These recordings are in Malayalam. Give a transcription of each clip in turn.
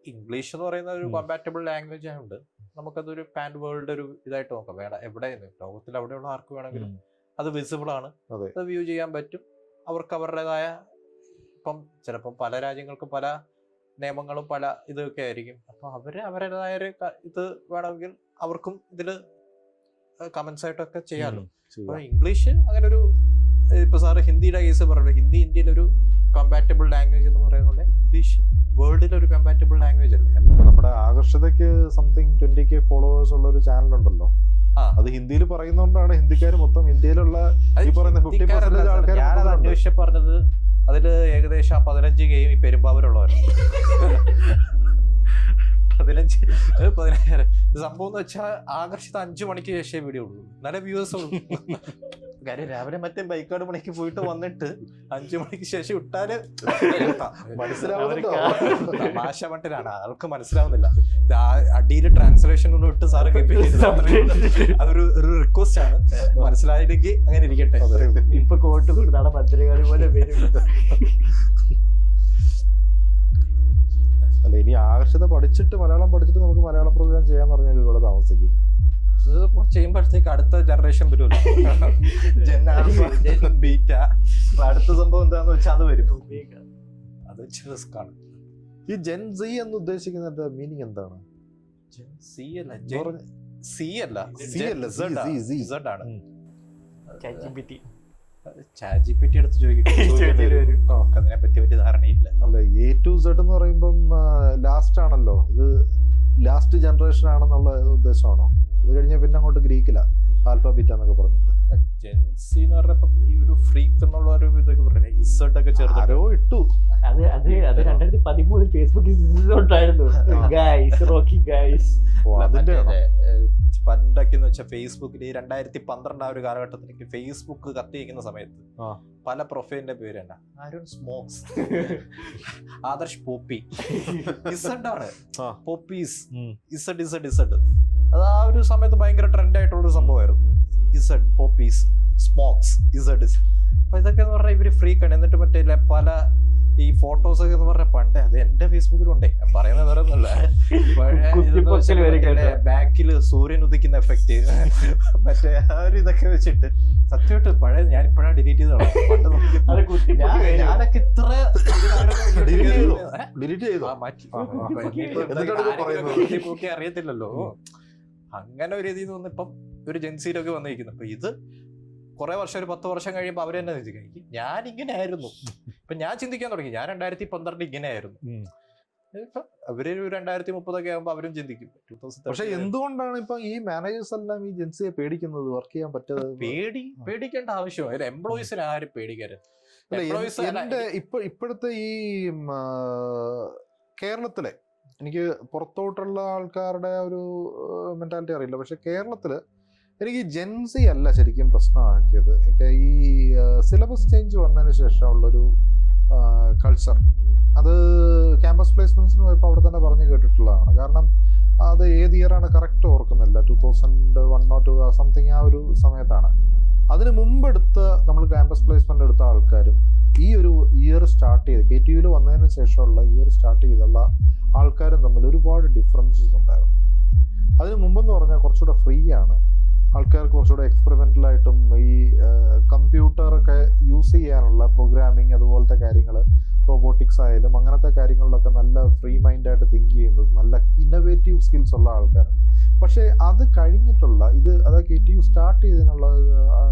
ഇംഗ്ലീഷ് എന്ന് പറയുന്ന ഒരു കോമ്പാറ്റബിൾ ലാംഗ്വേജ് ആയതുകൊണ്ട് നമുക്കതൊരു പാൻ വേൾഡ് ഒരു ഇതായിട്ട് നോക്കാം. വേണം എവിടെയാണ് ലോകത്തിൽ എവിടെയുള്ള ആർക്ക് വേണമെങ്കിലും അത് വിസിബിൾ ആണ്, അത് വ്യൂ ചെയ്യാൻ പറ്റും. അവർക്ക് അവരുടേതായ ഇപ്പം ചിലപ്പം പല രാജ്യങ്ങൾക്കും പല നിയമങ്ങളും പല ഇതൊക്കെ ആയിരിക്കും. അപ്പൊ അവരുടേതായ ഒരു ഇത് വേണമെങ്കിൽ അവർക്കും ഇതില് കമന്റ്സ് ആയിട്ടൊക്കെ ചെയ്യാമല്ലോ. അപ്പൊ ഇംഗ്ലീഷ് അങ്ങനെ ഒരു ഇപ്പൊ സാറ് ഹിന്ദിയുടെ കേസ് പറഞ്ഞു, ഹിന്ദി ഇന്ത്യയിലൊരു കമ്പാറ്റബിൾ ലാംഗ്വേജ് എന്ന് പറയുന്നത് ഇംഗ്ലീഷ് വേൾഡിൽ ഒരു കമ്പാറ്റബിൾ ലാംഗ്വേജ് അല്ലേ. നമ്മുടെ ആകർഷതയ്ക്ക് സംതിങ് 20K ഫോളോവേഴ്സ് ഉള്ള ഒരു ചാനൽ ഉണ്ടല്ലോ, അത് ഹിന്ദിയിൽ പറയുന്നോണ്ടാണ് ഹിന്ദിക്കാർ മൊത്തം ഇന്ത്യയിലുള്ള ഈ പറയുന്ന 50% ആൾക്കാർ. ഞാനത് അന്വേഷിച്ച് പറഞ്ഞത് അതില് ഏകദേശം 15K ഈ പെരുമ്പാവൂരുള്ളവരാണ്. 15 സംഭവം എന്ന് വെച്ചാൽ ആകർഷിത 5 മണിക്ക് ശേഷം വീഡിയോ ഉള്ളൂ, നല്ല വ്യൂവേഴ്സ് ഉള്ളൂ. കാര്യം രാവിലെ മറ്റേ ബൈക്കാട് മണിക്ക് പോയിട്ട് വന്നിട്ട് 5 മണിക്ക് ശേഷം ഇട്ടാല് ഭാഷ മട്ടിലാണ്, ആൾക്ക് മനസ്സിലാവുന്നില്ല. അടിയിൽ ട്രാൻസ്ലേഷൻ ഒന്നും ഇട്ട് സാറ് അതൊരു റിക്വസ്റ്റ് ആണ്, മനസ്സിലായില്ലെങ്കിൽ അങ്ങനെ ഇരിക്കട്ടെ. ഇപ്പൊ കോട്ട് കൊടുത്താണ് ഭദ്രകാളി പോലെ വരും. അല്ല, ഇനി ആകർഷത പഠിച്ചിട്ട് മലയാളം പഠിച്ചിട്ട് നമുക്ക് മലയാളം പ്രോഗ്രാം ചെയ്യാന്ന് പറഞ്ഞാൽ ഒരുപാട് താമസിക്കും. ചെയ്യുമ്പോഴത്തേക്ക് അടുത്ത ജനറേഷൻ വരുമല്ലോ, ബീറ്റ. അടുത്ത സംഭവം എന്താന്ന് വെച്ചാൽ അത് വരും, അത് വെച്ച് റിസ്ക് ആണ്. ഈ ജെൻ സി എന്ന് ഉദ്ദേശിക്കുന്ന മീനിങ് എന്താണ്? സി അല്ല, ആണ്. ChatGPT എടുത്ത് ചോദിക്കും, അതിനെ പറ്റി വലിയ ധാരണയില്ല. അല്ല, A to Z എന്ന് പറയുമ്പം ലാസ്റ്റ് ആണല്ലോ, ഇത് ലാസ്റ്റ് ജനറേഷൻ ആണെന്നുള്ള ഉദ്ദേശമാണോ? അത് കഴിഞ്ഞാൽ പിന്നെ അങ്ങോട്ട് ഗ്രീക്കിലാ ആൽഫബീറ്റ എന്നൊക്കെ പറഞ്ഞിട്ട്. ജെൻസി എന്ന് പറഞ്ഞപ്പോ ഈ ഒരു ഫ്രീക്ക് എന്നുള്ള ഒരു ഇതൊക്കെ പറഞ്ഞില്ലേ, ഇസഡ് ഒക്കെ ചേർത്ത് ആരോ ഇട്ടു. അത് 2013 ഫേസ്ബുക്കിൽ ഉണ്ടായിരുന്നു, ഗൈസ് റോക്കി ഗൈസ്. പണ്ടൊക്കെ എന്ന് വെച്ചാൽ ഫേസ്ബുക്കിൽ 2012 ആ ഒരു കാലഘട്ടത്തിലേക്ക് ഫേസ്ബുക്ക് കത്തിയിരിക്കുന്ന സമയത്ത് പല പ്രൊഫൈലിന്റെ പേര് തന്നെ ആരും സ്മോക്സ്, ആദർശ് പോപ്പി, ഇസഡ് ആണ് പോപ്പീസ്, ഇസഡ് ഇസഡ് ഇസഡ്. അത് ആ ഒരു സമയത്ത് ഭയങ്കര ട്രെൻഡ് ആയിട്ടുള്ളൊരു സംഭവമായിരുന്നു. Z Popees smokes Z. അപ്പൊ ഇതൊക്കെ എന്ന് പറഞ്ഞാൽ ഇവര് ഫ്രീക്കാണ്. എന്നിട്ട് മറ്റേ പല ഈ ഫോട്ടോസ് ഒക്കെ എന്ന് പറഞ്ഞ പണ്ടേ അത് എന്റെ ഫേസ്ബുക്കിലുണ്ടേ, പറയുന്നത് വേറെ ഒന്നുമല്ല, ബാക്കില് സൂര്യൻ ഉദിക്കുന്ന എഫക്റ്റ് മറ്റേ ആ ഒരു ഇതൊക്കെ വെച്ചിട്ട് സത്യമായിട്ട് പഴയ ഞാൻ ഇപ്പോഴാണ് ഡിലീറ്റ് ചെയ്തതാണ്. ഞാനൊക്കെ ഇത്ര മാറ്റി അറിയത്തില്ലല്ലോ. അങ്ങനെ ഒരു രീതിയിൽ നിന്ന് ഇപ്പം ഒരു ജെൻസിയിലൊക്കെ വന്നിരിക്കുന്നു. അപ്പൊ ഇത് കുറെ വർഷം, ഒരു 10 വർഷം കഴിയുമ്പോൾ അവർ തന്നെ ചിന്തിക്കും ഞാൻ ഇങ്ങനെ ആയിരുന്നു. ഇപ്പൊ ഞാൻ ചിന്തിക്കാൻ തുടങ്ങി, ഞാൻ 2012 ഇങ്ങനെ ആയിരുന്നു. അവര് 2030 ആകുമ്പോ അവരും ചിന്തിക്കും. പക്ഷെ എന്തുകൊണ്ടാണ് ഇപ്പൊ ഈ മാനേജേഴ്സ് എല്ലാം ഈ ജെൻസിയെ പേടിക്കുന്നത്? വർക്ക് ചെയ്യാൻ പറ്റാതെ പേടിക്കേണ്ട ആവശ്യമില്ല. എംപ്ലോയീസിന് ആരും പേടിക്കരുത്. ഇപ്പോഴത്തെ ഈ കേരളത്തിലെ, എനിക്ക് പുറത്തോട്ടുള്ള ആൾക്കാരുടെ ഒരു മെന്റാലിറ്റി അറിയില്ല, പക്ഷെ കേരളത്തില് എനിക്ക് ജെൻസി അല്ല ശരിക്കും പ്രശ്നമാക്കിയത്. ഈ സിലബസ് ചേഞ്ച് വന്നതിന് ശേഷമുള്ളൊരു കൾച്ചർ, അത് ക്യാമ്പസ് പ്ലേസ്മെന്റ്സിന് പോയപ്പോൾ അവിടെ തന്നെ പറഞ്ഞു കേട്ടിട്ടുള്ളതാണ്. കാരണം അത് ഏത് ഇയറാണ് കറക്റ്റ് ഓർക്കുന്നില്ല, 2001 or 2 സംതിങ് ആ ഒരു സമയത്താണ്. അതിന് മുമ്പെടുത്ത് നമ്മൾ ക്യാമ്പസ് പ്ലേസ്മെന്റ് എടുത്ത ആൾക്കാരും ഈ ഒരു ഇയർ സ്റ്റാർട്ട് ചെയ്ത് KTUവിൽ വന്നതിന് ശേഷമുള്ള ഇയർ സ്റ്റാർട്ട് ചെയ്തുള്ള ആൾക്കാരും തമ്മിൽ ഒരുപാട് ഡിഫറൻസസ് ഉണ്ടായിരുന്നു. അതിന് മുമ്പെന്ന് പറഞ്ഞാൽ കുറച്ചുകൂടെ ഫ്രീ ആണ്, ആൾക്കാർക്ക് കുറച്ചുകൂടെ എക്സ്പെരിമെൻ്റലായിട്ടും ഈ കമ്പ്യൂട്ടറൊക്കെ യൂസ് ചെയ്യാനുള്ള പ്രോഗ്രാമിങ് അതുപോലത്തെ കാര്യങ്ങൾ, റോബോട്ടിക്സ് ആയാലും അങ്ങനത്തെ കാര്യങ്ങളിലൊക്കെ നല്ല ഫ്രീ മൈൻഡായിട്ട് തിങ്ക് ചെയ്യുന്നത്, നല്ല ഇന്നോവേറ്റീവ് സ്കിൽസ് ഉള്ള ആൾക്കാർ. പക്ഷേ അത് കഴിഞ്ഞിട്ടുള്ള ഇത്, അതായത് KTU സ്റ്റാർട്ട് ചെയ്തതിനുള്ള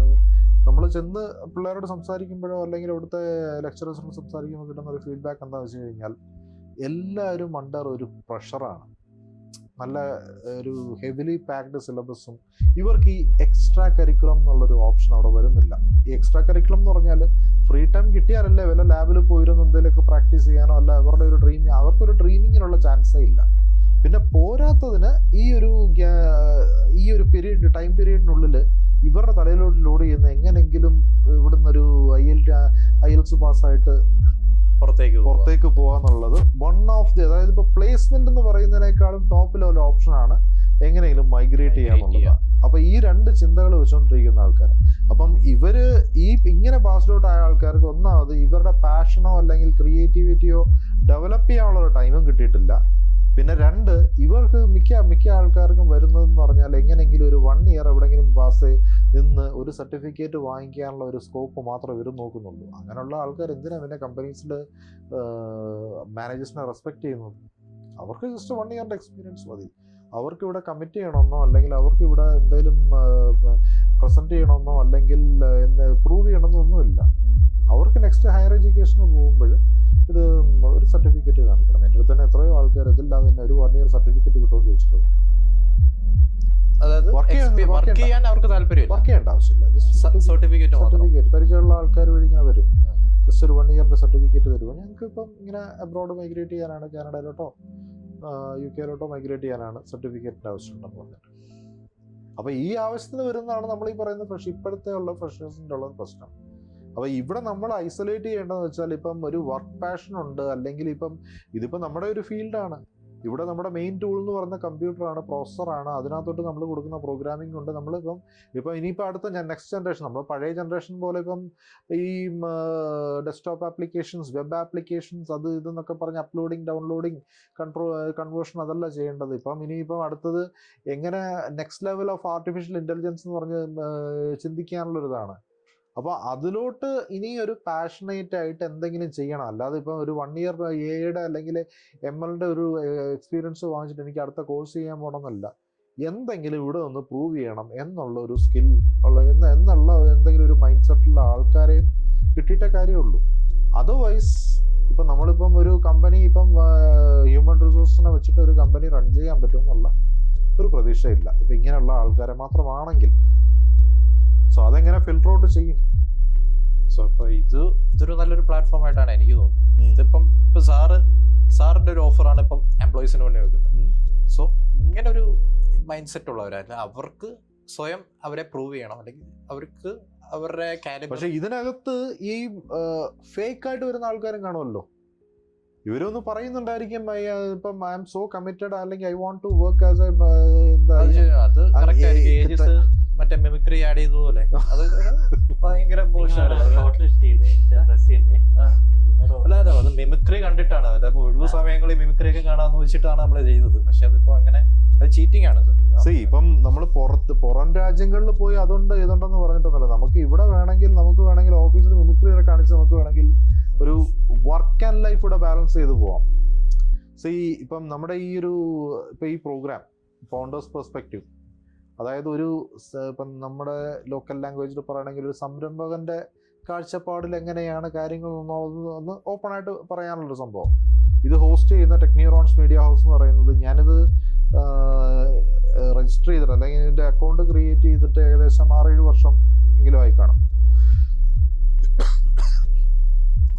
നമ്മൾ ചെന്ന് പിള്ളേരോട് സംസാരിക്കുമ്പോഴോ അല്ലെങ്കിൽ അവിടുത്തെ ലെക്ചറേഴ്സിനോട് സംസാരിക്കുമ്പോൾ കിട്ടുന്ന ഒരു ഫീഡ്ബാക്ക് എന്താണെന്ന് വെച്ച് കഴിഞ്ഞാൽ എല്ലാവരും അണ്ടർ ഒരു പ്രഷറാണ്. നല്ല ഒരു ഹെവിലി പാക്ഡ് സിലബസും, ഇവർക്ക് ഈ എക്സ്ട്രാ കരിക്കുലം എന്നുള്ളൊരു ഓപ്ഷൻ അവിടെ വരുന്നില്ല. ഈ എക്സ്ട്രാ കരിക്കുലം എന്ന് പറഞ്ഞാൽ ഫ്രീ ടൈം കിട്ടിയാലല്ലേ വല്ല ലാബിൽ പോയിരുന്ന് എന്തെങ്കിലുമൊക്കെ പ്രാക്ടീസ് ചെയ്യാനോ അല്ല അവരുടെ ഒരു അവർക്കൊരു ഡ്രീമിങ്ങിനുള്ള ചാൻസേ ഇല്ല. പിന്നെ പോരാത്തതിന് ഈ ഒരു ടൈം പീരീഡിനുള്ളിൽ ഇവരുടെ തലയിലോട്ട് ലോഡ് ചെയ്യുന്ന എങ്ങനെങ്കിലും ഇവിടുന്നൊരു IELTS പാസ്സായിട്ട് പുറത്തേക്ക് പോകാന്നുള്ളത് വൺ ഓഫ് ദി, അതായത് ഇപ്പൊ പ്ലേസ്മെന്റ് എന്ന് പറയുന്നതിനേക്കാളും ടോപ്പ് ലെവൽ ഓപ്ഷനാണ് എങ്ങനെയെങ്കിലും മൈഗ്രേറ്റ് ചെയ്യാന്നുള്ളത്. അപ്പൊ ഈ 2 ചിന്തകൾ വെച്ചുകൊണ്ടിരിക്കുന്ന ആൾക്കാർ, അപ്പം ഇവര് ഇങ്ങനെ പാസ്ഡ് ഔട്ട് ആയ ആൾക്കാർക്ക് ഒന്നാമത് ഇവരുടെ പാഷനോ അല്ലെങ്കിൽ ക്രിയേറ്റിവിറ്റിയോ ഡെവലപ്പ് ചെയ്യാനുള്ള ഒരു ടൈമും കിട്ടിയിട്ടില്ല. പിന്നെ 2, ഇവർക്ക് മിക്ക ആൾക്കാർക്കും വരുന്നതെന്ന് പറഞ്ഞാൽ എങ്ങനെയെങ്കിലും ഒരു 1 ഇയർ എവിടെയെങ്കിലും പാസ് നിന്ന് ഒരു സർട്ടിഫിക്കറ്റ് വാങ്ങിക്കാനുള്ള ഒരു സ്കോപ്പ് മാത്രമേ ഇവർ നോക്കുന്നുള്ളൂ. അങ്ങനെയുള്ള ആൾക്കാർ എന്തിനാണ് പിന്നെ കമ്പനീസിൽ മാനേജേഴ്സിനെ റെസ്പെക്ട് ചെയ്യുന്നത്? അവർക്ക് ജസ്റ്റ് 1 ഇയറിൻ്റെ എക്സ്പീരിയൻസ് മതി. അവർക്ക് ഇവിടെ കമ്മിറ്റ് ചെയ്യണമെന്നോ അല്ലെങ്കിൽ അവർക്ക് ഇവിടെ എന്തെങ്കിലും പ്രസൻറ്റ് ചെയ്യണമെന്നോ അല്ലെങ്കിൽ പ്രൂവ് ചെയ്യണമെന്നോ ഒന്നുമില്ല. അവർക്ക് നെക്സ്റ്റ് ഹയർ എഡ്യൂക്കേഷന് പോകുമ്പോൾ ഇത് ഒരു സർട്ടിഫിക്കറ്റ് കാണിക്കണം. എൻ്റെ അടുത്ത് തന്നെ എത്രയോ ആൾക്കാർ ഇതില്ലാതെ തന്നെ ഒരു 1 ഇയർ സർട്ടിഫിക്കറ്റ് കിട്ടുമെന്ന് ചോദിച്ചിട്ടുണ്ട്. അതായത് വർക്ക് ചെയ്യാൻ അവർക്ക് താല്പര്യമില്ല, വർക്ക് ചെയ്യേണ്ട ആവശ്യമില്ല, ജസ്റ്റ് സർട്ടിഫിക്കറ്റ് പരിചയമുള്ള ആൾക്കാർ വഴി ഇങ്ങനെ വരും. ജസ്റ്റ് ഒരു 1 ഇയറിൻ്റെ സർട്ടിഫിക്കറ്റ് തരുമ്പോൾ ഞങ്ങൾക്ക് ഇപ്പം ഇങ്ങനെ അബ്രോഡ് മൈഗ്രേറ്റ് ചെയ്യാനാണ്, കാനഡയിലോട്ടോ UK മൈഗ്രേറ്റ് ചെയ്യാനാണ് സർട്ടിഫിക്കറ്റിൻ്റെ ആവശ്യമുണ്ടെന്ന് പറഞ്ഞിട്ട്. അപ്പോൾ ഈ ആവശ്യത്തിന് വരുന്നതാണ് നമ്മൾ ഈ പറയുന്ന ഇപ്പോഴത്തെ ഉള്ള ഫ്രഷേഴ്സിൻ്റെ ഉള്ള പ്രശ്നം. അപ്പോൾ ഇവിടെ നമ്മൾ ഐസൊലേറ്റ് ചെയ്യേണ്ടതെന്ന് വെച്ചാൽ ഇപ്പം ഒരു വർക്ക് പാഷൻ ഉണ്ട്, അല്ലെങ്കിൽ ഇതിപ്പം നമ്മുടെ ഒരു ഫീൽഡാണ്. ഇവിടെ നമ്മുടെ മെയിൻ ടൂൾ എന്ന് പറയുന്ന കമ്പ്യൂട്ടറാണ്, പ്രോസസ്സറാണ്. അതിനകത്തോട്ട് നമ്മൾ കൊടുക്കുന്ന പ്രോഗ്രാമിംഗ് ഉണ്ട്. ഇപ്പം ഇനിയിപ്പോൾ അടുത്ത നെക്സ്റ്റ് ജനറേഷൻ, നമ്മൾ പഴയ ജനറേഷൻ പോലെ ഇപ്പം ഈ ഡെസ്ക്ടോപ്പ് ആപ്ലിക്കേഷൻസ്, വെബ് ആപ്ലിക്കേഷൻസ്, അത് ഇതെന്നൊക്കെ പറഞ്ഞ് അപ്ലോഡിങ്, ഡൗൺലോഡിങ്, കൺവേർഷൻ അതല്ല ചെയ്യേണ്ടത്. ഇനിയിപ്പം അടുത്തത് എങ്ങനെ next level of artificial intelligence എന്ന് പറഞ്ഞ് ചിന്തിക്കാനുള്ളൊരിതാണ്. അപ്പോൾ അതിലോട്ട് ഇനി ഒരു പാഷനേറ്റ് ആയിട്ട് എന്തെങ്കിലും ചെയ്യണം. അല്ലാതെ ഇപ്പം ഒരു 1 ഇയർ എയുടെ അല്ലെങ്കിൽ MLൻ്റെ ഒരു എക്സ്പീരിയൻസ് വാങ്ങിച്ചിട്ട് എനിക്ക് അടുത്ത കോഴ്സ് ചെയ്യാൻ പോകണമെന്നല്ല. എന്തെങ്കിലും ഇവിടെ ഒന്ന് പ്രൂവ് ചെയ്യണം എന്നുള്ള ഒരു സ്കിൽ എന്നുള്ള എന്തെങ്കിലും ഒരു മൈൻഡ് സെറ്റുള്ള ആൾക്കാരെയും കിട്ടിയിട്ടേ കാര്യമുള്ളൂ. അതർവൈസ് ഇപ്പം നമ്മളിപ്പം ഒരു കമ്പനി ഹ്യൂമൻ റിസോഴ്സിനെ വെച്ചിട്ട് ഒരു കമ്പനി റൺ ചെയ്യാൻ പറ്റുമെന്നുള്ള ഒരു പ്രതീക്ഷയില്ല ഇപ്പം ഇങ്ങനെയുള്ള ആൾക്കാരെ മാത്രമാണെങ്കിൽ. സോ അതെങ്ങനെ ഫിൽട്ടർ ഔട്ട് ചെയ്യും? സോ ഇപ്പോൾ ഇതൊരു നല്ലൊരു പ്ലാറ്റ്ഫോം ആയിട്ടാണ് എനിക്ക് തോന്നുന്നത്. ഇപ്പം സാറിന്റെ ഒരു ഓഫറാണ് ഇപ്പം എംപ്ലോയീസിന് വേണ്ടി വെക്കുന്നത്. സോ ഇങ്ങനെ ഒരു മൈൻഡ് സെറ്റ് ഉള്ളവരായിരുന്നു, അവർക്ക് സ്വയം അവരെ പ്രൂവ് ചെയ്യണം, അല്ലെങ്കിൽ അവർക്ക് അവരുടെ കാര്യം. പക്ഷെ ഇതിനകത്ത് ഈ ഫേക്ക് ആയിട്ട് വരുന്ന ആൾക്കാരും കാണുമല്ലോ. ഇവരൊന്ന് പറയുന്നുണ്ടായിരിക്കും ഇപ്പം ഐ ആം സോ കമ്മിറ്റഡ്, അല്ലെങ്കിൽ I want to work as അത് കറക്റ്റ് ആയിരിക്കും. മറ്റേ മിമിക്രി ആഡ് ചെയ്തതുപോലെ അത് ഭയങ്കര അല്ലാതെ അത് മിമിക്രി കണ്ടിട്ടാണ്. അതായത് ഒഴിവ് സമയങ്ങളിൽ മിമിക്രി ഒക്കെ കാണാന്ന് വെച്ചിട്ടാണ് നമ്മൾ ചെയ്തത്. പക്ഷെ അതിപ്പോ അങ്ങനെ അത് ചീറ്റിംഗ് ആണ്. ഇപ്പം നമ്മൾ പുറം രാജ്യങ്ങളിൽ പോയി അതുണ്ട് ഇതുണ്ടെന്ന് പറഞ്ഞിട്ടൊന്നുമല്ല. നമുക്ക് വേണമെങ്കിൽ ഓഫീസിൽ മിമിക്രി ഒക്കെ കാണിച്ച് നമുക്ക് വേണമെങ്കിൽ ഒരു വർക്ക് ആൻഡ് ലൈഫ് ഇവിടെ ബാലൻസ് ചെയ്ത് പോവാം. ഇപ്പം നമ്മുടെ ഈ പ്രോഗ്രാം ഫൗണ്ടേഴ്സ് പെർസ്പെക്റ്റീവ്, അതായത് ഇപ്പം നമ്മുടെ ലോക്കൽ ലാംഗ്വേജിൽ പറയുകയാണെങ്കിൽ ഒരു സംരംഭകന്റെ കാഴ്ചപ്പാടിൽ എങ്ങനെയാണ് കാര്യങ്ങൾ ഒന്ന് ഓപ്പൺ ആയിട്ട് പറയാനുള്ളൊരു സംഭവം. ഇത് ഹോസ്റ്റ് ചെയ്യുന്ന ടെക്നിറോൺസ് മീഡിയ ഹൗസ് എന്ന് പറയുന്നത്, ഞാനിത് രജിസ്റ്റർ ചെയ്തിട്ട് അല്ലെങ്കിൽ ഇതിൻ്റെ അക്കൗണ്ട് ക്രിയേറ്റ് ചെയ്തിട്ട് ഏകദേശം 6-7 വർഷം എങ്കിലും ആയി കാണും.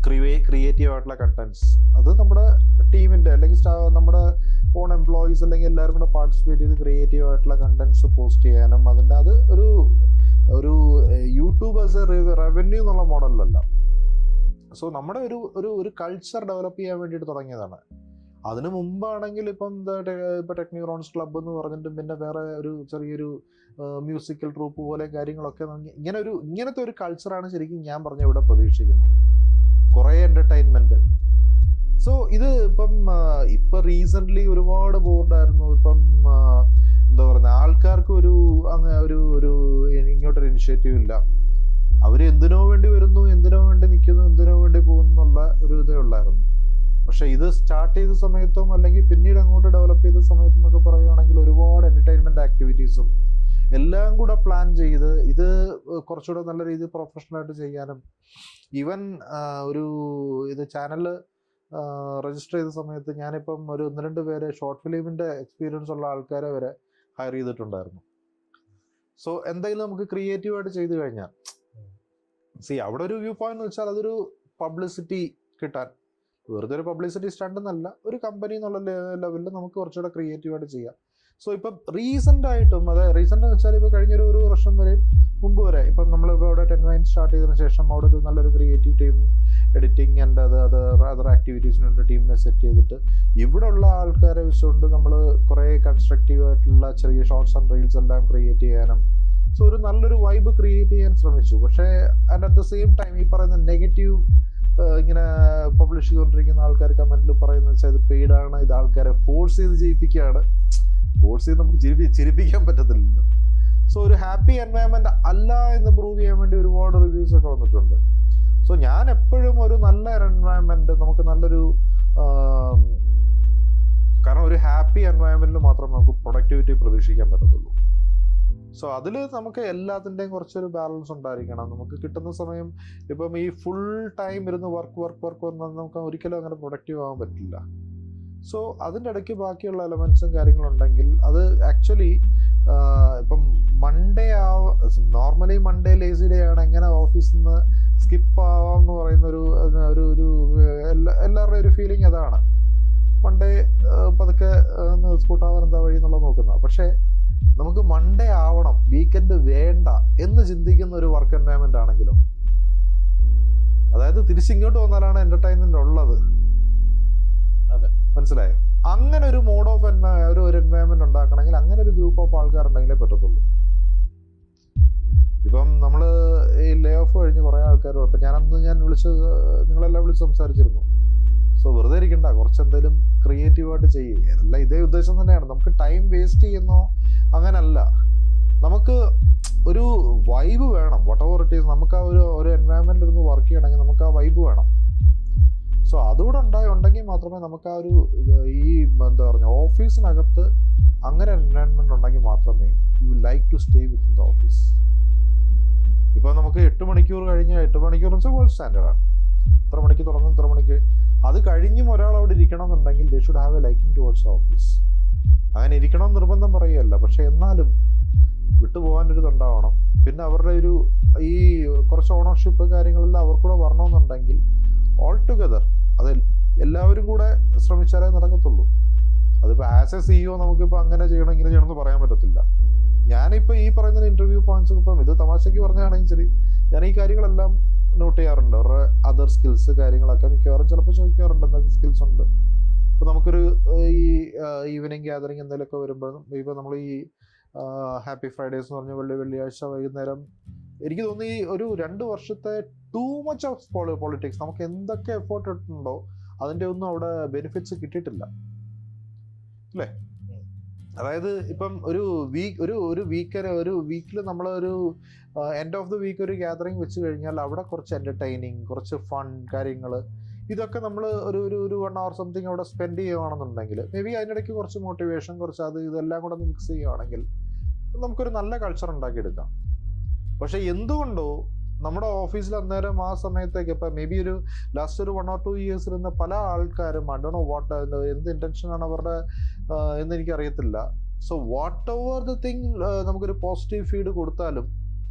ക്രിയേറ്റീവ് ആയിട്ടുള്ള കണ്ടന്റ്സ് അത് നമ്മുടെ ടീമിൻ്റെ അല്ലെങ്കിൽ നമ്മുടെ ഓൺ എംപ്ലോയീസ് അല്ലെങ്കിൽ എല്ലാവരും കൂടെ പാർട്ടിസിപ്പേറ്റ് ചെയ്ത് ക്രിയേറ്റീവ് ആയിട്ടുള്ള കണ്ടന്റ്സ് പോസ്റ്റ് ചെയ്യാനും അതിൻ്റെ അത് ഒരു യൂട്യൂബ് ആസ് എ റവന്യൂ എന്നുള്ള മോഡലിലല്ല. സോ നമ്മുടെ ഒരു കൾച്ചർ ഡെവലപ്പ് ചെയ്യാൻ വേണ്ടിയിട്ട് തുടങ്ങിയതാണ്. അതിനു മുമ്പാണെങ്കിൽ ഇപ്പം ടെക്നിറോൺസ് ക്ലബ്ബ് എന്ന് പറഞ്ഞിട്ടും പിന്നെ വേറെ ഒരു ചെറിയൊരു മ്യൂസിക്കൽ ട്രൂപ്പ് പോലെ കാര്യങ്ങളൊക്കെ ഇങ്ങനത്തെ ഒരു കൾച്ചറാണ് ശരിക്കും ഞാൻ പറഞ്ഞ ഇവിടെ പ്രതീക്ഷിക്കുന്നത്. കുറേ എൻ്റർടൈൻമെൻറ്റ്. സോ ഇത് ഇപ്പം റീസെൻ്റ്ലി ഒരുപാട് ബോർഡായിരുന്നു. എന്താ പറയുക, ആൾക്കാർക്ക് ഒരു ഇങ്ങോട്ടൊരു ഇനിഷ്യേറ്റീവ് ഇല്ല. അവർ എന്തിനോ വേണ്ടി വരുന്നു, എന്തിനോ വേണ്ടി നിൽക്കുന്നു, എന്തിനോ വേണ്ടി പോകുന്നു എന്നുള്ള ഒരു ഇതേ ഉള്ളായിരുന്നു. പക്ഷെ ഇത് സ്റ്റാർട്ട് ചെയ്ത സമയത്തും അല്ലെങ്കിൽ പിന്നീട് അങ്ങോട്ട് ഡെവലപ്പ് ചെയ്ത സമയത്തും എന്നൊക്കെ പറയുകയാണെങ്കിൽ ഒരുപാട് എൻ്റർടൈൻമെൻറ്റ് ആക്ടിവിറ്റീസും എല്ലാം കൂടെ പ്ലാൻ ചെയ്ത് ഇത് കുറച്ചുകൂടെ നല്ല രീതിയിൽ പ്രൊഫഷണലായിട്ട് ചെയ്യാനും ഈവൻ ഇത് ചാനൽ രജിസ്റ്റർ ചെയ്ത സമയത്ത് ഞാനിപ്പം ഒരു 1-2 പേരെ ഷോർട്ട് ഫിലിമിൻ്റെ എക്സ്പീരിയൻസ് ഉള്ള ആൾക്കാരെ വരെ ഹയർ ചെയ്തിട്ടുണ്ടായിരുന്നു. സോ എന്തെങ്കിലും നമുക്ക് ക്രിയേറ്റീവായിട്ട് ചെയ്തു കഴിഞ്ഞാൽ അവിടെ ഒരു വ്യൂ പോയിന്റ് എന്ന് വെച്ചാൽ അതൊരു പബ്ലിസിറ്റി കിട്ടാൻ, വെറുതെ ഒരു പബ്ലിസിറ്റി സ്റ്റണ്ട് എന്നല്ല, ഒരു കമ്പനി എന്നുള്ള ലെവലിൽ നമുക്ക് കുറച്ചുകൂടെ ക്രിയേറ്റീവായിട്ട് ചെയ്യാം. സോ ഇപ്പം റീസെൻ്റ് ആയിട്ടും റീസെൻ്റ് എന്ന് വെച്ചാൽ ഇപ്പോൾ കഴിഞ്ഞൊരു വർഷം വരെയും മുമ്പ് വരെ ഇപ്പം നമ്മളിപ്പോൾ അവിടെ 10 Vines സ്റ്റാർട്ട് ചെയ്തതിന് ശേഷം അവിടെ ഒരു നല്ലൊരു creative team, editing and other ആക്ടിവിറ്റീസിനുള്ള ടീമിനെ സെറ്റ് ചെയ്തിട്ട് ഇവിടെ ഉള്ള ആൾക്കാരെ വെച്ചുകൊണ്ട് നമ്മൾ കുറേ കൺസ്ട്രക്റ്റീവ് ആയിട്ടുള്ള ചെറിയ ഷോർട്സ് ആൻഡ് റീൽസ് എല്ലാം ക്രിയേറ്റ് ചെയ്യാനും സോ ഒരു നല്ലൊരു വൈബ് ക്രിയേറ്റ് ചെയ്യാൻ ശ്രമിച്ചു. പക്ഷേ and at the same time ഈ പറയുന്ന നെഗറ്റീവ് ഇങ്ങനെ പബ്ലിഷ് ചെയ്തുകൊണ്ടിരിക്കുന്ന ആൾക്കാർ കമന്റിൽ പറയുന്നത് വെച്ചാൽ ഇത് പെയ്ഡാണ്, ഇത് ആൾക്കാരെ ഫോഴ്സ് ചെയ്ത് ചെയ്യിപ്പിക്കുകയാണ്. ഫോഴ്സ് ചെയ്ത് നമുക്ക് ചിരിപ്പിക്കാൻ പറ്റത്തില്ലല്ലോ. സോ ഒരു ഹാപ്പി എൻവയൺമെന്റ് അല്ല എന്ന് പ്രൂവ് ചെയ്യാൻ വേണ്ടി ഒരുപാട് റിവ്യൂസ് ഒക്കെ വന്നിട്ടുണ്ട്. സോ ഞാൻ എപ്പോഴും ഒരു നല്ല എൻവയൺമെന്റ്, നമുക്ക് നല്ലൊരു കാരണം ഒരു ഹാപ്പി എൻവയൺമെന്റിൽ മാത്രമേ നമുക്ക് പ്രൊഡക്ടിവിറ്റി പ്രതീക്ഷിക്കാൻ പറ്റത്തുള്ളൂ. സോ അതിൽ നമുക്ക് എല്ലാത്തിൻ്റെയും കുറച്ചൊരു ബാലൻസ് ഉണ്ടായിരിക്കണം. നമുക്ക് കിട്ടുന്ന സമയം ഇപ്പം ഈ ഫുൾ ടൈം ഇരുന്ന് വർക്ക് നമുക്ക് ഒരിക്കലും അങ്ങനെ പ്രൊഡക്റ്റീവ് ആവാൻ പറ്റില്ല. സോ അതിൻ്റെ ഇടയ്ക്ക് ബാക്കിയുള്ള എലമെൻസും കാര്യങ്ങളുണ്ടെങ്കിൽ അത് ആക്ച്വലി ഇപ്പം നോർമലി മൺഡേ ലേസി ഡേ ആണ്, എങ്ങനെ ഓഫീസിൽ നിന്ന് സ്കിപ്പ് ആവാം എന്ന് പറയുന്ന ഒരു എല്ലാവരുടെയും ഒരു ഫീലിംഗ് അതാണ്. മൺഡേ പതുക്കെ സ്കൂട്ടാവാൻ എന്താ വഴി എന്നുള്ളത് നോക്കുന്നത്. പക്ഷേ നമുക്ക് മൺഡേ ആവണം, വീക്കെൻഡ് വേണ്ട എന്ന് ചിന്തിക്കുന്ന ഒരു വർക്ക് എൻവയൺമെന്റ് ആണെങ്കിലും, അതായത് തിരിച്ചിങ്ങോട്ട് വന്നാലാണ് എന്റർടൈൻമെന്റ് ഉള്ളത്. അതെ, മനസ്സിലായോ? അങ്ങനെ ഒരു മോഡ് ഓഫ് ഒരു എൻവയൺമെന്റ് ഉണ്ടാക്കണമെങ്കിൽ അങ്ങനെ ഒരു ഗ്രൂപ്പ് ഓഫ് ആൾക്കാരുണ്ടെങ്കിലേ പറ്റത്തുള്ളൂ. ഇപ്പം നമ്മൾ ഈ ലേ ഓഫ് കഴിഞ്ഞ് കുറേ ആൾക്കാർ, ഇപ്പം ഞാൻ നിങ്ങളെല്ലാം വിളിച്ച് സംസാരിച്ചിരുന്നു. സോ വെറുതെ ഇരിക്കണ്ട, കുറച്ചെന്തെങ്കിലും ക്രിയേറ്റീവായിട്ട് ചെയ്യുക. എല്ലാം ഇതേ ഉദ്ദേശം തന്നെയാണ്. നമുക്ക് ടൈം വേസ്റ്റ് ചെയ്യുന്നോ അങ്ങനല്ല, നമുക്ക് ഒരു വൈബ് വേണം. വാട്ട് എവർ ഇറ്റ് ഈസ്, നമുക്ക് ആ ഒരു എൻവയൺമെന്റിൽ ഇരുന്ന് വർക്ക് ചെയ്യണമെങ്കിൽ നമുക്ക് ആ വൈബ് വേണം. സോ അതുകൂടെ ഉണ്ടെങ്കിൽ മാത്രമേ നമുക്ക് ആ ഒരു ഈ എന്താ പറയുക ഓഫീസിനകത്ത് അങ്ങനെ എൻവയൺമെന്റ് ഉണ്ടെങ്കിൽ മാത്രമേ you like to stay with the office. ഇപ്പം നമുക്ക് 8 മണിക്കൂർ കഴിഞ്ഞ് 8 മണിക്കൂർ വെച്ചാൽ വേൾഡ് സ്റ്റാൻഡേർഡാണ്. ഇത്ര മണിക്ക് തുടങ്ങും, ഇത്ര മണിക്ക് അത് കഴിഞ്ഞും ഒരാൾ അവിടെ ഇരിക്കണം എന്നുണ്ടെങ്കിൽ they should have A liking towards office. അങ്ങനെ ഇരിക്കണം നിർബന്ധം പറയുകയല്ല, പക്ഷെ എന്നാലും വിട്ടുപോകാനൊരു ഇതുണ്ടാവണം. പിന്നെ അവരുടെ ഈ കുറച്ച് ഓണർഷിപ്പ് കാര്യങ്ങളെല്ലാം അവർക്കൂടെ വരണമെന്നുണ്ടെങ്കിൽ ഓൾ ടുഗദർ അത് എല്ലാവരും കൂടെ ശ്രമിച്ചാലേ നടക്കത്തുള്ളൂ. അതിപ്പോൾ ആസ് എ CEO നമുക്കിപ്പോൾ അങ്ങനെ ചെയ്യണം ഇങ്ങനെ ചെയ്യണം എന്ന് പറയാൻ പറ്റത്തില്ല. ഞാനിപ്പോൾ ഈ പറയുന്ന ഇന്റർവ്യൂ പോയിന്റ്സ് ഇപ്പം ഇത് തമാശയ്ക്ക് പറഞ്ഞാണെങ്കിൽ ശരി, ഞാൻ ഈ കാര്യങ്ങളെല്ലാം നോട്ട് ചെയ്യാറുണ്ട്. അവരുടെ അതർ സ്കിൽസ് കാര്യങ്ങളൊക്കെ മിക്കവാറും ചിലപ്പോൾ ചോദിക്കാറുണ്ട്, എന്തൊക്കെ സ്കിൽസ് ഉണ്ട്. ഇപ്പോൾ നമുക്കൊരു ഈ ഈവനിങ് ഗ്യാതറിങ് എന്തെങ്കിലുമൊക്കെ വരുമ്പോഴും, ഇപ്പോൾ നമ്മൾ ഈ ഹാപ്പി ഫ്രൈഡേസ് എന്ന് പറഞ്ഞ വെള്ളിയാഴ്ച വൈകുന്നേരം, എനിക്ക് തോന്നുന്നു ഈ ഒരു 2 വർഷത്തെ ടൂ മച്ച് ഓഫ് പൊളിറ്റിക്സ്, നമുക്ക് എന്തൊക്കെ എഫേർട്ട് ഇട്ടിട്ടുണ്ടോ അതിൻ്റെ ഒന്നും അവിടെ ബെനിഫിറ്റ്സ് കിട്ടിയിട്ടില്ല അല്ലേ? അതായത് ഇപ്പം ഒരു വീക്കിൽ നമ്മളൊരു എൻഡ് ഓഫ് ദ വീക്ക് ഒരു ഗ്യാതറിങ് വെച്ച് കഴിഞ്ഞാൽ അവിടെ കുറച്ച് എൻ്റർടൈനിങ്, കുറച്ച് ഫൺ കാര്യങ്ങൾ, ഇതൊക്കെ നമ്മൾ ഒരു 1 hour സംതിങ് അവിടെ സ്പെൻഡ് ചെയ്യുകയാണെന്നുണ്ടെങ്കിൽ മേ ബി അതിനിടയ്ക്ക് കുറച്ച് മോട്ടിവേഷൻ, കുറച്ച് ഇതെല്ലാം കൂടെ ഒന്ന് മിക്സ് ചെയ്യുകയാണെങ്കിൽ നമുക്കൊരു നല്ല കൾച്ചർ ഉണ്ടാക്കിയെടുക്കാം. പക്ഷെ എന്തുകൊണ്ടോ നമ്മുടെ ഓഫീസിൽ അന്നേരം ആ സമയത്തേക്ക് ഇപ്പം മേ ബി ഒരു ലാസ്റ്റ് ഒരു 1 or 2 years ഇരുന്ന പല ആൾക്കാരും ഐ ഡോണ്ട് നോ വാട്ട് എന്ത് ഇൻറ്റൻഷനാണ് അവരുടെ എന്ന് എനിക്കറിയത്തില്ല. So whatever the thing നമുക്കൊരു പോസിറ്റീവ് ഫീഡ് കൊടുത്താലും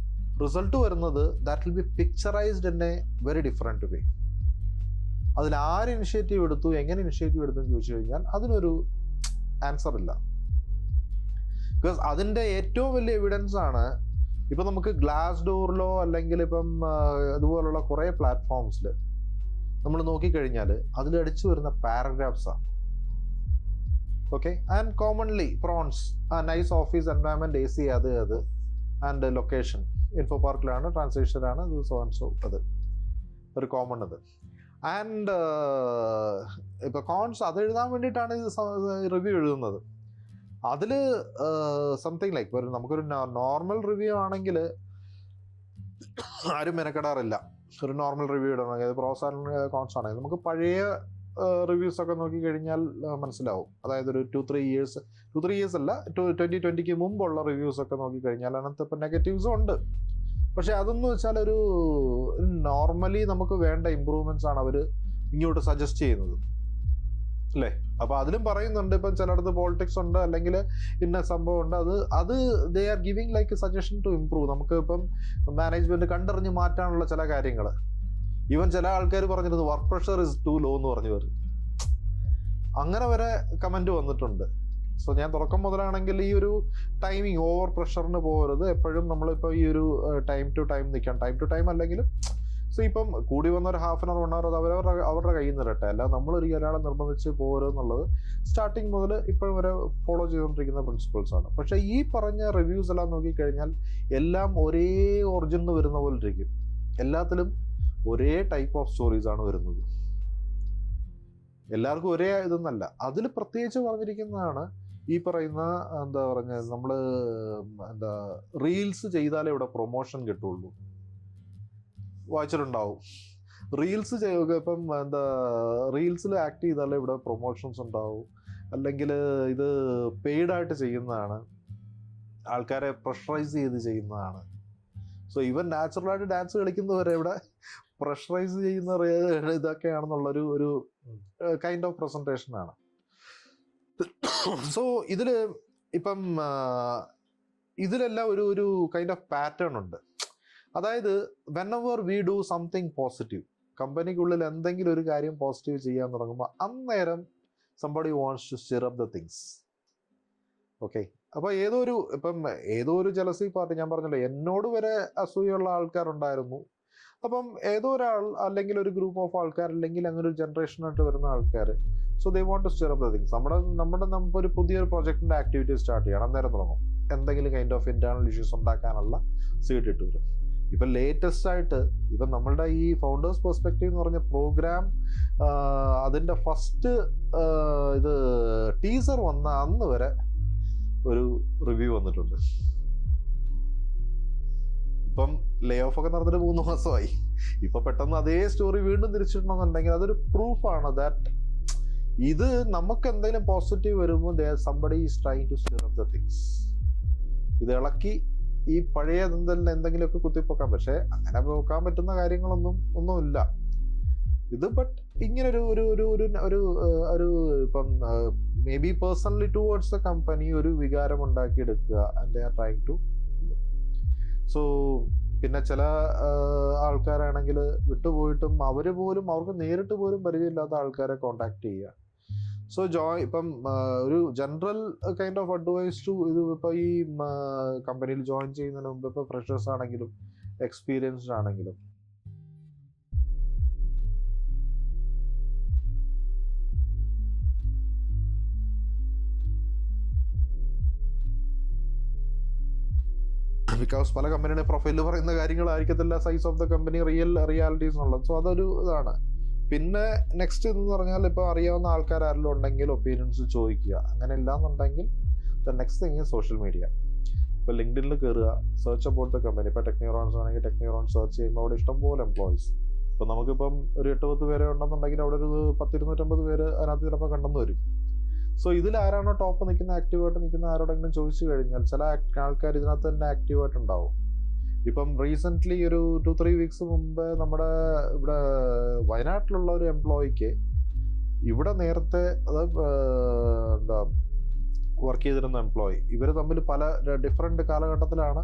റിസൾട്ട് വരുന്നത് that will be picturised in a very different way. അതിൽ ആര് ഇനിഷ്യേറ്റീവ് എടുത്തു, എങ്ങനെ ഇനിഷ്യേറ്റീവ് എടുത്തു എന്ന് ചോദിച്ചു കഴിഞ്ഞാൽ അതിനൊരു ആൻസർ ഇല്ല. ബിക്കോസ് അതിൻ്റെ ഏറ്റവും വലിയ എവിഡൻസ് ആണ് ഇപ്പം നമുക്ക് ഗ്ലാസ് ഡോറിലോ അല്ലെങ്കിൽ ഇപ്പം അതുപോലുള്ള കുറേ പ്ലാറ്റ്ഫോംസിൽ നമ്മൾ നോക്കിക്കഴിഞ്ഞാൽ അതിലടിച്ചു വരുന്ന പാരഗ്രാഫ്സാണ്. Okay, and commonly pros nice office environment AC അത് ആൻഡ് ലൊക്കേഷൻ ഇൻഫോ പാർക്കിലാണ്, ട്രാൻസ്ലേഷനാണ്, ഇത് സോ ആൻഡ് സോ, അത് ഒരു കോമൺ അത്. ആൻഡ് ഇപ്പോൾ കോൺസ് അത് എഴുതാൻ വേണ്ടിയിട്ടാണ് ഇത് റിവ്യൂ എഴുതുന്നത്. അതിൽ സംതിങ് ലൈക്ക് നമുക്കൊരു നോർമൽ റിവ്യൂ ആണെങ്കിൽ ആരും മെനക്കെടാറില്ല. ഒരു നോർമൽ റിവ്യൂ ഇടണമെങ്കിൽ അത് പ്രോസ് ആൻഡ് കോൺസ് ആണെങ്കിൽ നമുക്ക് പഴയ റിവ്യൂസൊക്കെ നോക്കിക്കഴിഞ്ഞാൽ മനസ്സിലാവും. അതായത് ഒരു 2-3 years അല്ല, 2020 മുമ്പുള്ള റിവ്യൂസൊക്കെ നോക്കിക്കഴിഞ്ഞാൽ അതിനകത്ത് ഇപ്പം നെഗറ്റീവ്സും ഉണ്ട്. പക്ഷെ അതെന്ന് വെച്ചാൽ ഒരു നോർമലി നമുക്ക് വേണ്ട ഇമ്പ്രൂവ്മെൻറ്റ്സ് ആണ് അവർ ഇങ്ങോട്ട് സജസ്റ്റ് ചെയ്യുന്നത് അല്ലേ? അപ്പോൾ അതിലും പറയുന്നുണ്ട്, ഇപ്പം ചിലയിടത്ത് പോളിറ്റിക്സ് ഉണ്ട് അല്ലെങ്കിൽ ഇന്ന സംഭവം ഉണ്ട്, അത് they are giving like suggestion to improve. നമുക്ക് ഇപ്പം മാനേജ്മെന്റ് കണ്ടറിഞ്ഞ് മാറ്റാനുള്ള ചില കാര്യങ്ങൾ, ഈവൻ ചില ആൾക്കാർ പറഞ്ഞിരുന്നു work pressure is too low എന്ന് പറഞ്ഞു വരും, അങ്ങനെ വരെ കമന്റ് വന്നിട്ടുണ്ട്. സോ ഞാൻ തുടക്കം മുതലാണെങ്കിൽ ഈ ഒരു ടൈമിങ് ഓവർ പ്രഷറിന് പോകരുത്, എപ്പോഴും നമ്മളിപ്പോൾ ഈ ഒരു ടൈം ടു ടൈം നിൽക്കണം, ടൈം ടു ടൈം അല്ലെങ്കിൽ സോ ഇപ്പം കൂടി വന്ന ഒരു 1/2 hour 1 hour അത് അവരുടെ കയ്യിൽ നിന്ന് ഇരട്ടെ, അല്ല നമ്മളൊരു ഒരാളെ നിർബന്ധിച്ച് പോരുമെന്നുള്ളത് സ്റ്റാർട്ടിങ് മുതൽ ഇപ്പോഴും വരെ ഫോളോ ചെയ്തുകൊണ്ടിരിക്കുന്ന പ്രിൻസിപ്പിൾസ് ആണ്. പക്ഷേ ഈ പറഞ്ഞ റിവ്യൂസ് എല്ലാം നോക്കിക്കഴിഞ്ഞാൽ എല്ലാം ഒരേ ഒറിജിനിൽ വരുന്ന പോലെ ഇരിക്കും. എല്ലാത്തിലും ഒരേ ടൈപ്പ് ഓഫ് സ്റ്റോറീസ് ആണ് വരുന്നത്. എല്ലാവർക്കും ഒരേ ഇതൊന്നല്ല. അതിൽ പ്രത്യേകിച്ച് പറഞ്ഞിരിക്കുന്നതാണ് ഈ പറയുന്ന എന്താ പറഞ്ഞത്, നമ്മൾ എന്താ റീൽസ് ചെയ്താലേ ഇവിടെ പ്രൊമോഷൻ കിട്ടുള്ളൂ. വായിച്ചിട്ടുണ്ടാവും, റീൽസ് ചെയ്യുക ഇപ്പം എന്താ റീൽസിൽ ആക്ട് ചെയ്താലേ ഇവിടെ പ്രൊമോഷൻസ് ഉണ്ടാവും, അല്ലെങ്കിൽ ഇത് പെയ്ഡായിട്ട് ചെയ്യുന്നതാണ്, ആൾക്കാരെ പ്രഷറൈസ് ചെയ്ത് ചെയ്യുന്നതാണ്. സോ ഈവൻ നാച്ചുറലായിട്ട് ഡാൻസ് കളിക്കുന്നവരെ ഇവിടെ പ്രഷറൈസ് ചെയ്യുന്ന ഇതൊക്കെയാണെന്നുള്ളൊരു ഒരു കൈൻഡ് ഓഫ് പ്രസൻറ്റേഷൻ ആണ്. സോ ഇപ്പം ഇതിലെല്ലാം ഒരു കൈൻഡ് ഓഫ് പാറ്റേൺ ഉണ്ട്. അതായത് whenever we do something positive, കമ്പനിക്കുള്ളിൽ എന്തെങ്കിലും ഒരു കാര്യം പോസിറ്റീവ് ചെയ്യാൻ തുടങ്ങുമ്പോൾ അന്നേരം somebody wants to stir up the things. Okay, അപ്പോൾ ഏതോ ഒരു ജലസി പാർട്ടി, ഞാൻ പറഞ്ഞല്ലോ എന്നോട് വരെ അസൂയുള്ള ആൾക്കാരുണ്ടായിരുന്നു. അപ്പം ഏതോ ഒരാൾ അല്ലെങ്കിൽ ഒരു ഗ്രൂപ്പ് ഓഫ് ആൾക്കാർ അല്ലെങ്കിൽ അങ്ങനെ ഒരു ജനറേഷനായിട്ട് വരുന്ന ആൾക്കാർ, so they want to stir up the things. നമുക്കൊരു പുതിയൊരു പ്രൊജക്ടിൻ്റെ ആക്ടിവിറ്റി സ്റ്റാർട്ട് ചെയ്യണം, അന്നേരം തുടങ്ങും എന്തെങ്കിലും കൈൻഡ് ഓഫ് ഇന്റേണൽ ഇഷ്യൂസ് ഉണ്ടാക്കാനുള്ള സീഡ് ഇട്ട് വരും. ഇപ്പം ലേറ്റസ്റ്റ് ആയിട്ട് ഇപ്പം നമ്മളുടെ ഈ ഫൗണ്ടേഴ്സ് പെർസ്പെക്റ്റീവ് എന്ന് പറഞ്ഞ പ്രോഗ്രാം, അതിൻ്റെ ഫസ്റ്റ് ഇത് ടീസർ വന്ന അന്ന് വരെ ഒരു റിവ്യൂ വന്നിട്ടുണ്ട്. ഇപ്പം ലേ ഓഫ് ഒക്കെ നടന്നിട്ട് 3 മാസമായി. ഇപ്പൊ പെട്ടെന്ന് അതേ സ്റ്റോറി വീണ്ടും തിരിച്ചിടണമെന്നുണ്ടെങ്കിൽ അതൊരു പ്രൂഫാണ് ദാറ്റ് ഇത് നമുക്ക് എന്തെങ്കിലും പോസിറ്റീവ് വരുമ്പോൾ somebody is trying to stir up the things. ഇത് ഇളക്കി ഈ പഴയ എന്തെങ്കിലുമൊക്കെ കുത്തിപ്പൊക്കാൻ, പക്ഷെ അങ്ങനെ പോക്കാൻ പറ്റുന്ന ഒന്നുമില്ല ഇത്. ബട്ട് ഇങ്ങനെ ഒരു ഇപ്പം maybe personally towards the company ഒരു വികാരം ഉണ്ടാക്കിയെടുക്കുക, and they are trying to. So പിന്നെ ചില ആൾക്കാരാണെങ്കിൽ വിട്ടുപോയിട്ടും അവർക്ക് നേരിട്ട് പോലും പരിചയമില്ലാത്ത ആൾക്കാരെ കോണ്ടാക്ട് ചെയ്യുക. സോ ഇപ്പം ഒരു general kind of advice to ഇത് ഇപ്പോൾ ഈ കമ്പനിയിൽ ജോയിൻ ചെയ്യുന്നതിന് മുമ്പ് ഇപ്പോൾ ഫ്രഷേഴ്സ് ആണെങ്കിലും എക്സ്പീരിയൻസ്ഡ് ആണെങ്കിലും ബിക്കോസ് പല കമ്പനിയുടെ പ്രൊഫൈലിൽ പറയുന്ന കാര്യങ്ങളായിരിക്കത്തില്ല size of the company realities എന്നുള്ളത്. സോ അതൊരു ഇതാണ്. പിന്നെ നെക്സ്റ്റ് എന്ന് പറഞ്ഞാൽ ഇപ്പോൾ അറിയാവുന്ന ആൾക്കാർ ആരെങ്കിലും ഉണ്ടെങ്കിൽ ഒപ്പീനിയൻസ് ചോദിക്കുക. അങ്ങനെ ഇല്ലാന്നുണ്ടെങ്കിൽ the next thing social media. ഇപ്പോൾ ലിങ്ക്ഡിനിൽ കയറുക, സെർച്ച് അബൌട്ട് ദ കമ്പനി. ഇപ്പോൾ ടെക്നിറോൺസ് ആണെങ്കിൽ ടെക്നിറോൺസ് സെർച്ച് ചെയ്യുമ്പോൾ അവിടെ ഇഷ്ടംപോലെ എംപ്ലോയീസ്. ഇപ്പോൾ നമുക്കിപ്പം ഒരു 8-10 പേരെ ഉണ്ടെന്നുണ്ടെങ്കിൽ അവിടെ ഒരു 10-250 പേര് അതിനകത്ത് ചിലപ്പോൾ കണ്ടെന്ന് വരും. സോ ഇതിൽ ആരാണോ ടോപ്പ് നിൽക്കുന്ന, ആക്റ്റീവായിട്ട് നിൽക്കുന്ന ആരോടെങ്കിലും ചോദിച്ചു കഴിഞ്ഞാൽ ചില ആൾക്കാർ ഇതിനകത്ത് തന്നെ ആക്റ്റീവായിട്ടുണ്ടാവും. ഇപ്പം റീസെൻ്റ്ലി ഒരു 2-3 വീക്സ് മുമ്പ് നമ്മുടെ ഇവിടെ വയനാട്ടിലുള്ള ഒരു എംപ്ലോയിക്ക് ഇവിടെ നേരത്തെ എന്താ വർക്ക് ചെയ്തിരുന്ന എംപ്ലോയി, ഇവർ തമ്മിൽ പല ഡിഫറെൻറ്റ് കാലഘട്ടത്തിലാണ്.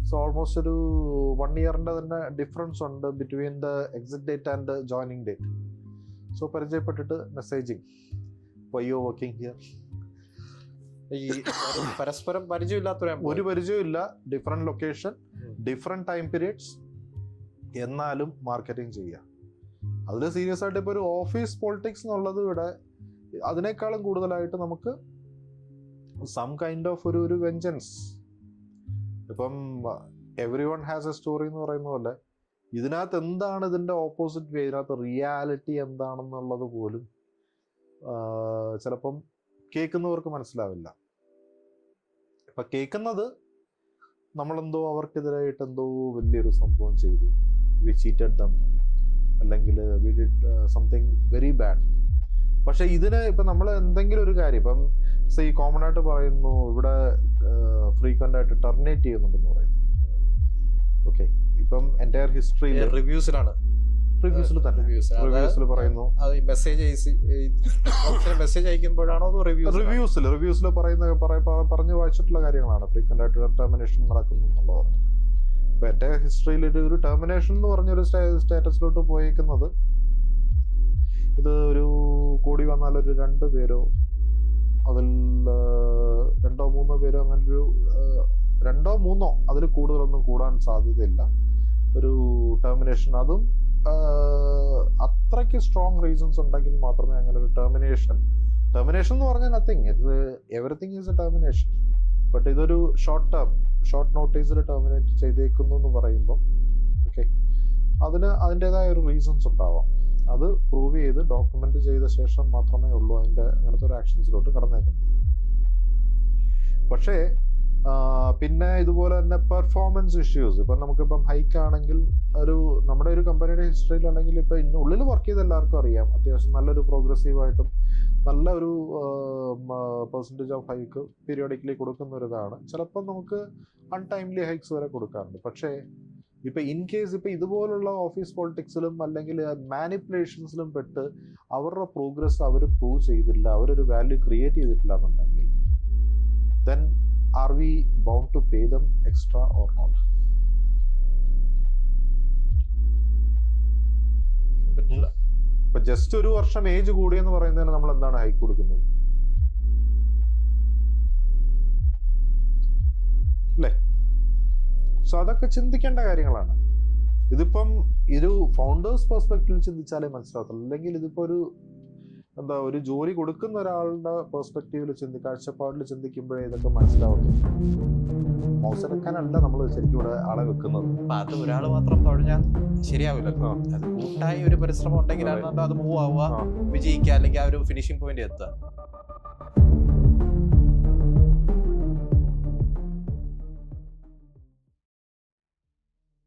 സോ ഓൾമോസ്റ്റ് ഒരു 1 ഇയറിൻ്റെ തന്നെ ഡിഫറൻസ് ഉണ്ട് between the exit date and joining date. So പരിചയപ്പെട്ടിട്ട് messaging, why you working here. ഈ പരസ്പരം പരിചയമില്ലാത്ത ഒരു പരിചയമില്ല, different location, different time periods, എന്നാലും മാർക്കറ്റിംഗ് ചെയ്യുക. അതിൽ സീരിയസ് ആയിട്ട് ഇപ്പോൾ ഒരു ഓഫീസ് പൊളിറ്റിക്സ് എന്നുള്ളത് ഇവിടെ അതിനേക്കാളും കൂടുതലായിട്ട് നമുക്ക് സം കൈൻഡ് ഓഫ് ഒരു വെഞ്ചൻസ്. ഇപ്പം every one has A story എന്ന് പറയുന്ന പോലെ ഇതിനകത്ത് എന്താണ് ഇതിൻ്റെ ഓപ്പോസിറ്റ് വേ, ഇതിനകത്ത് റിയാലിറ്റി എന്താണെന്നുള്ളത് പോലും ചിലപ്പം കേൾക്കുന്നവർക്ക് മനസ്സിലാവില്ല. ഇപ്പം കേൾക്കുന്നത് നമ്മളെന്തോ അവർക്കെതിരായിട്ട് എന്തോ വലിയൊരു സംഭവം ചെയ്തു, വി ചീറ്റഡ് ദം, അല്ലെങ്കിൽ we did something very bad. പക്ഷെ ഇതിന് ഇപ്പം നമ്മൾ എന്തെങ്കിലും ഒരു കാര്യം ഇപ്പം ഈ കോമൺ ആയിട്ട് പറയുന്നു, ഇവിടെ ഫ്രീക്വൻ്റ് ആയിട്ട് ടെർമിനേറ്റ് ചെയ്യുന്നുണ്ടെന്ന് പറയുന്നു. ഓക്കെ, ഇപ്പം എൻ്റയർ ഹിസ്റ്ററിയിൽ റിവ്യൂസിൽ പറയുന്നു, മെസ്സേജ് അയക്കുമ്പോഴാണോ റിവ്യൂസിൽ പറഞ്ഞു വായിച്ചിട്ടുള്ള കാര്യങ്ങളാണ് ഫ്രീക്വൻ്റ് ആയിട്ട് ടെർമിനേഷൻ നടക്കുന്നു എന്നുള്ളത്. ഇപ്പം എൻ്റെ ഹിസ്റ്ററിയിൽ ഒരു ടെർമിനേഷൻ എന്ന് പറഞ്ഞൊരു സ്റ്റാറ്റസിലോട്ട് പോയേക്കുന്നത്, ഇത് ഒരു കൂടി വന്നാൽ ഒരു 2 പേരോ അതിൽ 2-3 പേരോ അങ്ങനെ ഒരു 2-3 അതിൽ കൂടുതലൊന്നും കൂടാൻ സാധ്യതയില്ല ഒരു ടെർമിനേഷൻ. അതും അത്രയ്ക്ക് സ്ട്രോങ് റീസൺസ് ഉണ്ടെങ്കിൽ മാത്രമേ അങ്ങനെ ഒരു ടെർമിനേഷൻ എന്ന് പറഞ്ഞാൽ nothing, everything is A termination. But ഇതൊരു ഷോർട്ട് നോട്ടീസിൽ ടെർമിനേറ്റ് ചെയ്തേക്കുന്നു എന്ന് പറയുമ്പം ഓക്കെ, അതിന് അതിൻ്റെതായ ഒരു റീസൺസ് ഉണ്ടാവാം. അത് പ്രൂവ് ചെയ്ത് ഡോക്യുമെന്റ് ചെയ്ത ശേഷം മാത്രമേ ഉള്ളൂ അതിൻ്റെ അങ്ങനത്തെ ഒരു ആക്ഷൻസിലോട്ട് കടന്നേക്കുന്നത്. പക്ഷേ പിന്നെ ഇതുപോലെ തന്നെ പെർഫോമൻസ് ഇഷ്യൂസ്, ഇപ്പം നമുക്കിപ്പം ഹൈക്ക് ആണെങ്കിൽ നമ്മുടെ ഒരു കമ്പനിയുടെ ഹിസ്റ്ററിയിലാണെങ്കിൽ ഇപ്പം ഉള്ളിൽ വർക്ക് ചെയ്ത എല്ലാവർക്കും അറിയാം അത്യാവശ്യം നല്ലൊരു പ്രോഗ്രസീവായിട്ടും നല്ല ഒരു പെർസെൻറ്റേജ് ഓഫ് ഹൈക്ക് പീരിയോഡിക്കലി കൊടുക്കുന്ന ഒരു ഇതാണ്. ചിലപ്പോൾ നമുക്ക് അൺടൈംലി ഹൈക്സ് വരെ കൊടുക്കാറുണ്ട്. പക്ഷേ ഇപ്പം ഇൻ കേസ് ഇപ്പം ഇതുപോലുള്ള ഓഫീസ് പോളിറ്റിക്സിലും അല്ലെങ്കിൽ മാനിപ്പുലേഷൻസിലും പെട്ട് അവരുടെ പ്രോഗ്രസ് അവർ പ്രൂവ് ചെയ്തില്ല, അവരൊരു വാല്യൂ ക്രിയേറ്റ് ചെയ്തിട്ടില്ല എന്നുണ്ടെങ്കിൽ then are we bound to pay them extra or not? പറ്റില്ല. ഇപ്പൊ ജസ്റ്റ് ഒരു വർഷം ഏജ് കൂടിയെന്ന് പറയുന്നതിന് നമ്മൾ എന്താണ് ഹൈക്ക് കൊടുക്കുന്നത് അല്ലേ? സോ അതൊക്കെ ചിന്തിക്കേണ്ട കാര്യങ്ങളാണ്. ഇതിപ്പം ഒരു ഫൗണ്ടേഴ്സ് പെർസ്പെക്റ്റീവിൽ ചിന്തിച്ചാലേ മനസ്സിലാകത്തുള്ളൂ. അല്ലെങ്കിൽ ഇതിപ്പോ ഒരു ജോലി കൊടുക്കുന്ന ഒരാളുടെ പെർസ്പെക്റ്റീവിൽ കാഴ്ചപ്പാടിൽ ചിന്തിക്കുമ്പോഴേ ഇതൊക്കെ മനസ്സിലാവുന്നു. മൗസെടുക്കാനല്ല നമ്മൾ ശരിക്കും ഇവിടെ ആളെ വെക്കുന്നത്. അപ്പൊ അത് ഒരാൾ മാത്രം തുഴഞ്ഞാൽ ശരിയാവില്ലല്ലോ. അത് കൂട്ടായി ഒരു പരിശ്രമം ഉണ്ടെങ്കിൽ അത് മൂവ് ആവുക, വിജയിക്കുക, അല്ലെങ്കിൽ ആ ഒരു ഫിനിഷിംഗ് പോയിന്റ് എത്തുക.